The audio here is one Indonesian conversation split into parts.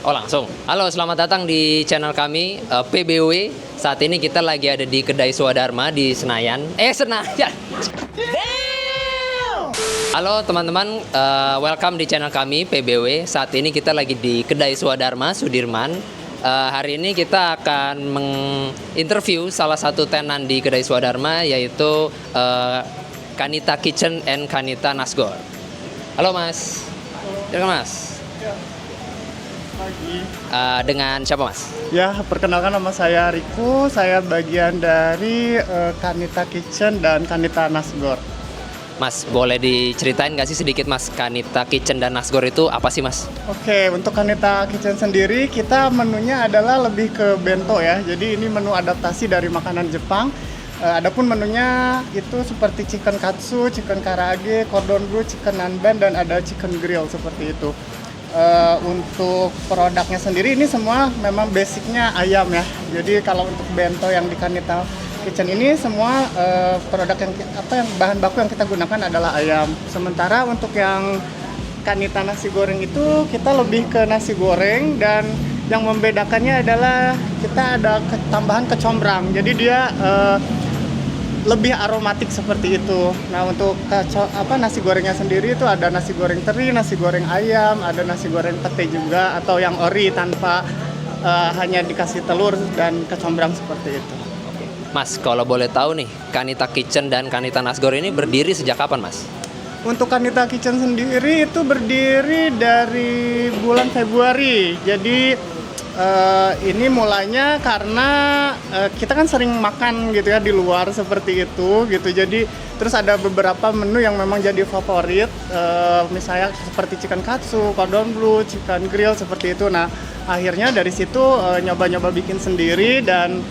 Oh langsung. Halo, selamat datang di channel kami PBW. Saat ini kita lagi ada di Kedai Swadharma di Senayan. Senayan. Halo teman-teman, welcome di channel kami PBW. Saat ini kita lagi di Kedai Swadharma Sudirman. Hari ini kita akan menginterview salah satu tenan di Kedai Swadharma, yaitu Kanita Kitchen and Kanita Nasgor. Halo Mas. Silakan Mas. Pagi. Dengan siapa Mas? Ya, perkenalkan nama saya Riko. Saya bagian dari Kanita Kitchen dan Kanita Nasgor. Mas, boleh diceritain nggak sih sedikit Mas, Kanita Kitchen dan Nasgor itu apa sih Mas? Oke, untuk Kanita Kitchen sendiri kita menunya adalah lebih ke bento ya. Jadi ini menu adaptasi dari makanan Jepang. Adapun menunya itu seperti chicken katsu, chicken karaage, cordon bleu, chicken nanban, dan ada chicken grill seperti itu. Untuk produknya sendiri ini semua memang basicnya ayam ya. Jadi kalau untuk bento yang di Kanita Kitchen ini semua produk yang bahan baku yang kita gunakan adalah ayam. Sementara untuk yang Kanita nasi goreng itu kita lebih ke nasi goreng, dan yang membedakannya adalah kita ada tambahan kecombrang. Jadi dia lebih aromatik seperti itu. Nah, untuk nasi gorengnya sendiri itu ada nasi goreng teri, nasi goreng ayam, ada nasi goreng pete juga, atau yang ori tanpa hanya dikasih telur dan kecombrang seperti itu. Mas, kalau boleh tahu nih, Kanita Kitchen dan Kanita Nasgor ini berdiri sejak kapan Mas? Untuk Kanita Kitchen sendiri itu berdiri dari bulan Februari. Jadi ini mulainya karena kita kan sering makan gitu ya di luar seperti itu gitu. Jadi terus ada beberapa menu yang memang jadi favorit, misalnya seperti chicken katsu, cordon bleu, chicken grill seperti itu. Nah, akhirnya dari situ nyoba-nyoba bikin sendiri, dan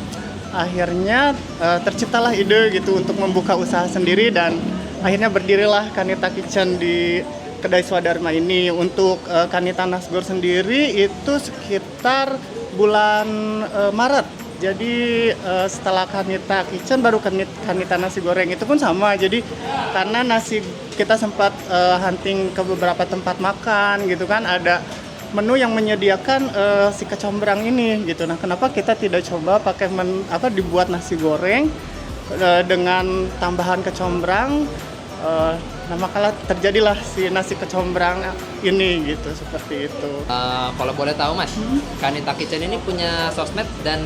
akhirnya terciptalah ide gitu untuk membuka usaha sendiri, dan akhirnya berdirilah Kanita Kitchen di Kedai Swadharma ini. Untuk Kanita Nasgor sendiri itu sekitar bulan Maret. Jadi setelah Kanita Kitchen baru Kanita nasi goreng, itu pun sama. Jadi karena kita sempat hunting ke beberapa tempat makan gitu kan, ada menu yang menyediakan si kecombrang ini gitu. Nah, kenapa kita tidak coba pakai dibuat nasi goreng dengan tambahan kecombrang? Nah, makalah terjadilah si nasi kecombrang ini gitu, seperti itu. Kalau boleh tahu Mas, Kanita Kitchen ini punya sosmed dan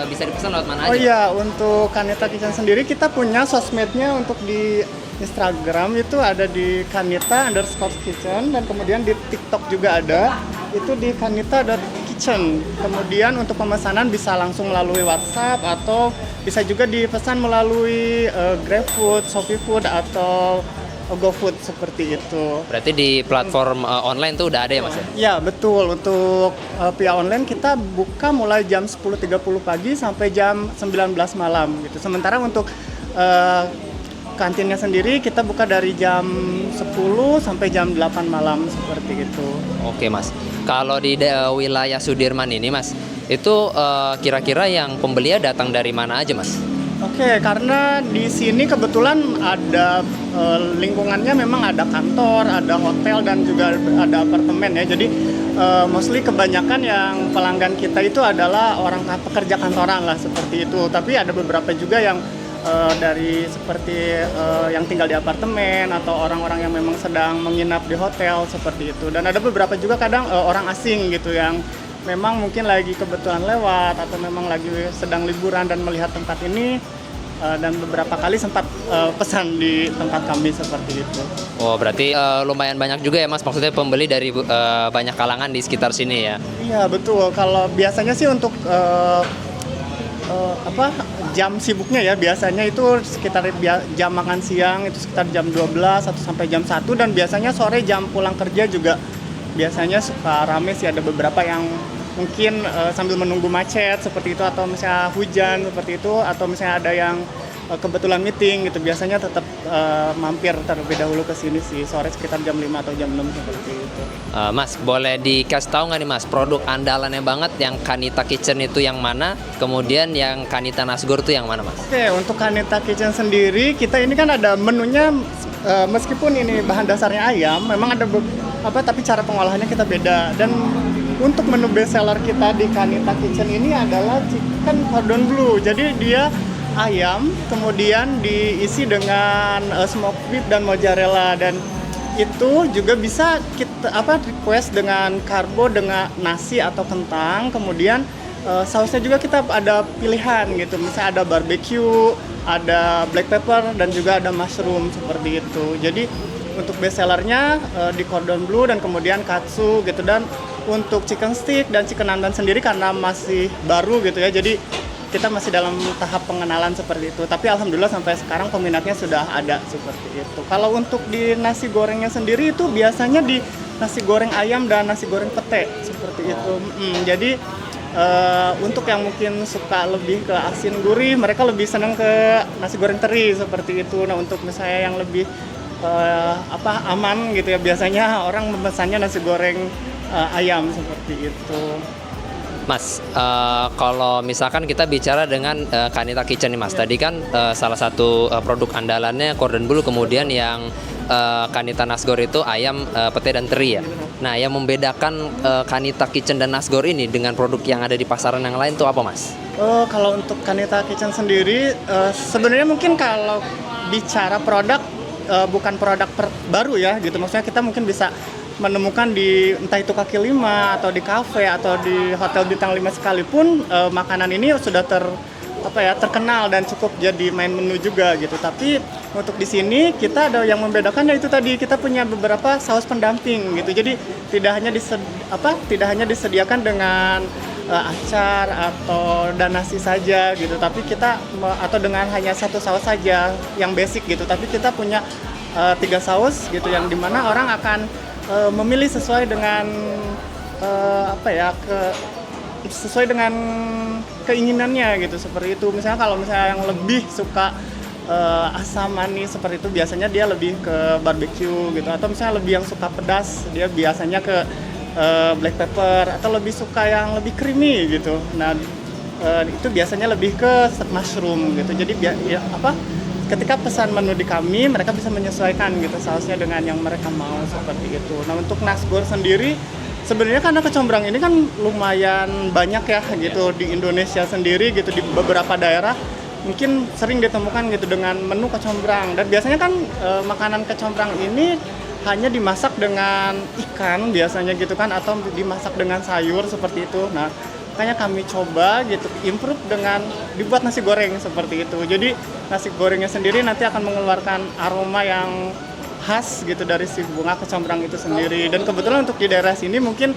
bisa dipesan lewat mana aja? Oh iya, untuk Kanita Kitchen sendiri kita punya sosmednya. Untuk di Instagram itu ada di Kanita_kitchen, dan kemudian di TikTok juga ada, itu di Kanita.kitchen. Kemudian untuk pemesanan bisa langsung melalui WhatsApp, atau bisa juga dipesan melalui GrabFood, ShopeeFood, atau GoFood seperti itu. Berarti di platform online tuh udah ada ya Mas ya? Ya betul, untuk via online kita buka mulai jam 10.30 pagi sampai jam 19 malam gitu. Sementara untuk kantinnya sendiri kita buka dari jam 10 sampai jam 8 malam seperti itu. Oke Mas, kalau di wilayah Sudirman ini Mas, itu kira-kira yang pembeli datang dari mana aja Mas? Oke, karena di sini kebetulan ada lingkungannya, memang ada kantor, ada hotel, dan juga ada apartemen ya. Jadi mostly kebanyakan yang pelanggan kita itu adalah orang pekerja kantoran lah seperti itu. Tapi ada beberapa juga yang dari seperti yang tinggal di apartemen, atau orang-orang yang memang sedang menginap di hotel seperti itu. Dan ada beberapa juga kadang orang asing gitu yang memang mungkin lagi kebetulan lewat, atau memang lagi sedang liburan dan melihat tempat ini, dan beberapa kali sempat pesan di tempat kami seperti itu. Oh, berarti lumayan banyak juga ya Mas, maksudnya pembeli dari banyak kalangan di sekitar sini ya? Iya betul. Kalau biasanya sih untuk jam sibuknya ya, biasanya itu sekitar jam makan siang itu sekitar jam 12 atau sampai jam 1, dan biasanya sore jam pulang kerja juga biasanya suka rame sih. Ada beberapa yang mungkin sambil menunggu macet seperti itu, atau misalnya hujan seperti itu, atau misalnya ada yang kebetulan meeting gitu, biasanya tetap mampir terlebih dahulu ke sini sih, sore sekitar jam 5 atau jam 6 seperti itu. Mas, boleh dikasih tahu nggak nih Mas, produk andalannya banget yang Kanita Kitchen itu yang mana, kemudian yang Kanita Nasgor itu yang mana Mas? Oke, untuk Kanita Kitchen sendiri kita ini kan ada menunya, meskipun ini bahan dasarnya ayam, memang ada tapi cara pengolahannya kita beda. Dan untuk menu best seller kita di Kanita Kitchen ini adalah chicken cordon bleu. Jadi dia ayam kemudian diisi dengan smoked beef dan mozzarella, dan itu juga bisa kita request dengan karbo dengan nasi atau kentang. Kemudian sausnya juga kita ada pilihan gitu, misalnya ada barbecue, ada black pepper, dan juga ada mushroom seperti itu. Jadi untuk best sellernya di cordon bleu dan kemudian katsu gitu, dan untuk chicken stick dan chicken nandan sendiri karena masih baru gitu ya, jadi kita masih dalam tahap pengenalan seperti itu. Tapi alhamdulillah sampai sekarang peminatnya sudah ada seperti itu. Kalau untuk di nasi gorengnya sendiri itu biasanya di nasi goreng ayam dan nasi goreng pete seperti itu. Jadi untuk yang mungkin suka lebih ke asin gurih, mereka lebih senang ke nasi goreng teri seperti itu. Nah untuk misalnya yang lebih aman gitu ya, biasanya orang memesannya nasi goreng ayam seperti itu. Mas, kalau misalkan kita bicara dengan Kanita Kitchen nih Mas, tadi kan salah satu produk andalannya cordon bleu, kemudian yang Kanita Nasgor itu ayam, pete dan teri ya. Nah, yang membedakan Kanita Kitchen dan Nasgor ini dengan produk yang ada di pasaran yang lain itu apa Mas? Kalau untuk Kanita Kitchen sendiri, sebenarnya mungkin kalau bicara produk, bukan produk baru ya gitu. Maksudnya kita mungkin bisa menemukan di entah itu kaki lima atau di kafe atau di hotel bintang 5 sekalipun, makanan ini sudah terkenal dan cukup jadi main menu juga gitu. Tapi untuk di sini kita ada yang membedakan, yaitu tadi kita punya beberapa saus pendamping gitu. Jadi tidak hanya disediakan dengan acar atau dan nasi saja gitu, tapi kita atau dengan hanya satu saus saja yang basic gitu. Tapi kita punya 3 saus gitu, yang dimana orang akan memilih sesuai dengan sesuai dengan keinginannya gitu, seperti itu. Misalnya kalau misalnya yang lebih suka asam manis seperti itu, biasanya dia lebih ke barbecue gitu, atau misalnya lebih yang suka pedas, dia biasanya ke black pepper, atau lebih suka yang lebih creamy gitu. Nah itu biasanya lebih ke mushroom gitu. Jadi ketika pesan menu di kami, mereka bisa menyesuaikan gitu sausnya dengan yang mereka mau seperti itu. Nah untuk Nasgor sendiri, sebenarnya karena kecombrang ini kan lumayan banyak ya gitu di Indonesia sendiri gitu, di beberapa daerah mungkin sering ditemukan gitu dengan menu kecombrang. Dan biasanya kan makanan kecombrang ini hanya dimasak dengan ikan biasanya gitu kan, atau dimasak dengan sayur seperti itu. Nah makanya kami coba gitu improve dengan dibuat nasi goreng seperti itu. Jadi nasi gorengnya sendiri nanti akan mengeluarkan aroma yang khas gitu dari si bunga kecombrang itu sendiri. Dan kebetulan untuk di daerah sini mungkin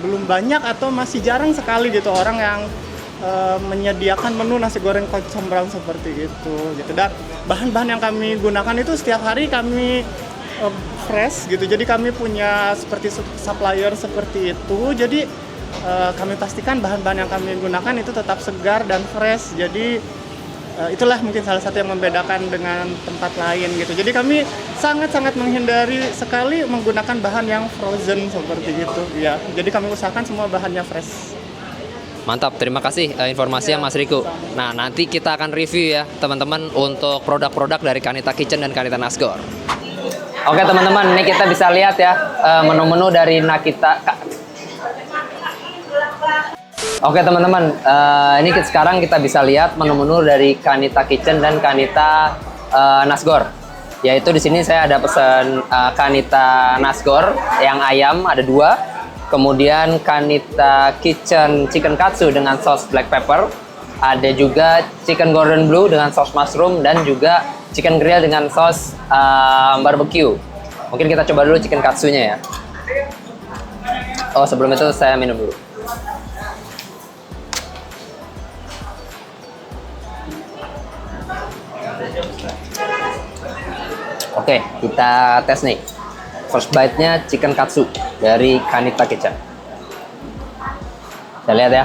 belum banyak atau masih jarang sekali gitu orang yang menyediakan menu nasi goreng kecombrang seperti itu gitu. Dan bahan-bahan yang kami gunakan itu setiap hari kami fresh gitu. Jadi kami punya seperti supplier seperti itu. Jadi kami pastikan bahan-bahan yang kami gunakan itu tetap segar dan fresh. Jadi itulah mungkin salah satu yang membedakan dengan tempat lain gitu. Jadi kami sangat-sangat menghindari sekali menggunakan bahan yang frozen seperti itu ya. Jadi kami usahakan semua bahannya fresh. Mantap, terima kasih informasinya Mas Riku. Nah, nanti kita akan review ya teman-teman untuk produk-produk dari Kanita Kitchen dan Kanita Nasgor. Oke teman-teman, ini kita bisa lihat ya menu-menu dari Oke teman-teman, ini sekarang kita bisa lihat menu-menu dari Kanita Kitchen dan Kanita Nasgor. Yaitu di sini saya ada pesan Kanita Nasgor yang ayam ada 2. Kemudian Kanita Kitchen chicken katsu dengan saus black pepper. Ada juga chicken cordon bleu dengan saus mushroom, dan juga chicken grill dengan saus barbecue. Mungkin kita coba dulu chicken katsunya ya. Oh sebelum itu saya minum dulu. Oke, kita tes nih. First bite-nya chicken katsu dari Kanita Kitchen. Kita lihat ya.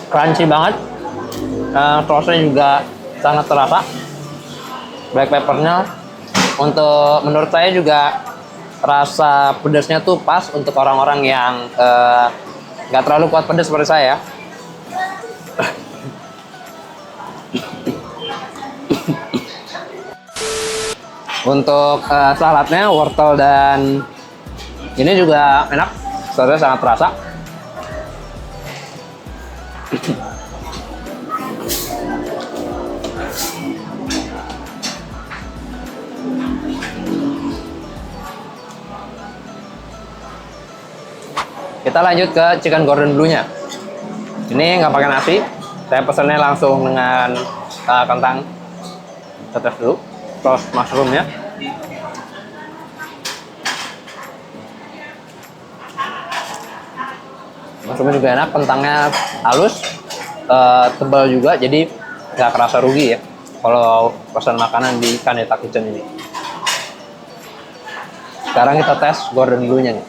Crunchy banget. Sausnya juga sangat terasa. Black peppernya menurut saya juga rasa pedasnya tuh pas untuk orang-orang yang nggak terlalu kuat pedas seperti saya. Untuk saladnya wortel dan ini juga enak, sausnya sangat terasa. Kita lanjut ke chicken Gordon Blue-nya. Ini nggak pakai nasi, saya pesennya langsung dengan kentang. Kita tes dulu saus mushroomnya. Mushroomnya juga enak, kentangnya halus, tebal juga, jadi nggak kerasa rugi ya kalau pesan makanan di Kaneta Kitchen ini. Sekarang kita tes Gordon Blue-nya nih.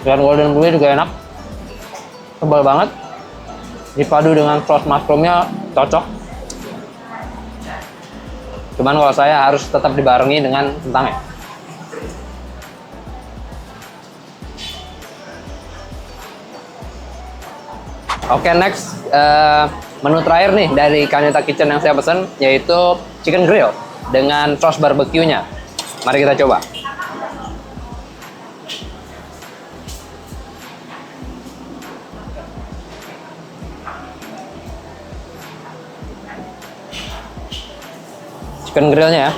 Chicken Gordon Blue juga enak, tebal banget, dipadu dengan saus mushroomnya cocok. Cuman kalau saya harus tetap dibarengi dengan kentangnya. Oke, next menu terakhir nih dari Kaneta Kitchen yang saya pesan, yaitu chicken grill dengan saus barbecue-nya. Mari kita coba. Chicken grillnya ya.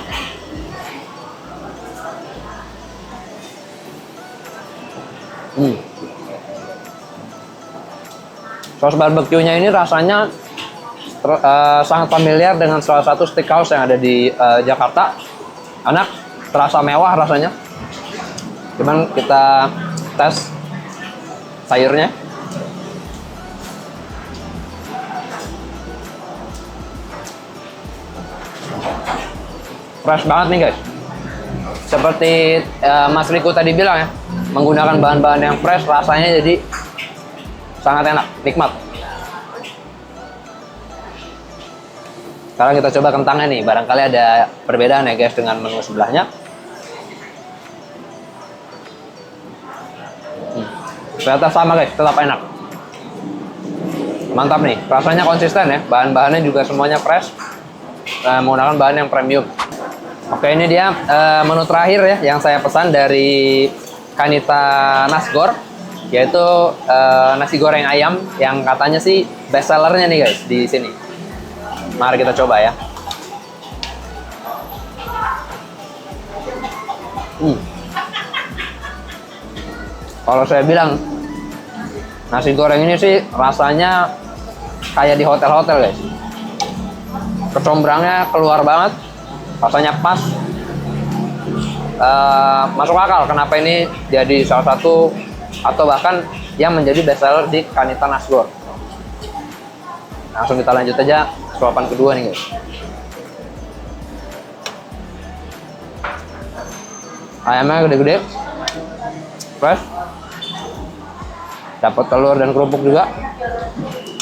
Saus barbecue-nya ini rasanya sangat familiar dengan salah satu steakhouse yang ada di Jakarta. Enak, terasa mewah rasanya. Cuman kita tes sayurnya. Fresh banget nih guys. Seperti Mas Riku tadi bilang ya, menggunakan bahan-bahan yang fresh, rasanya jadi sangat enak, nikmat. Sekarang kita coba kentangnya nih, barangkali ada perbedaan ya guys dengan menu sebelahnya. Ternyata sama guys, tetap enak. Mantap nih, rasanya konsisten ya, bahan-bahannya juga semuanya fresh, menggunakan bahan yang premium. Oke, ini dia menu terakhir ya yang saya pesan dari Kanita Nasgor, yaitu nasi goreng ayam yang katanya sih best sellernya nih guys di sini. Mari kita coba ya. Kalau saya bilang nasi goreng ini sih rasanya kayak di hotel-hotel guys. Kecombrangnya keluar banget, rasanya pas, masuk akal kenapa ini jadi salah satu atau bahkan yang menjadi best seller di Kanita Nasgor. Langsung kita lanjut aja suapan kedua nih guys. Ayamnya gede-gede, fresh, dapat telur dan kerupuk juga.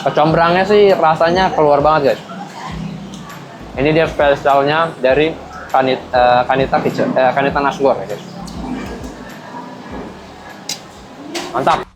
Kecombrangnya sih rasanya keluar banget guys. Ini dia spesialnya dari Kanita Kitchen, Kanita Nasgor ya guys. Mantap.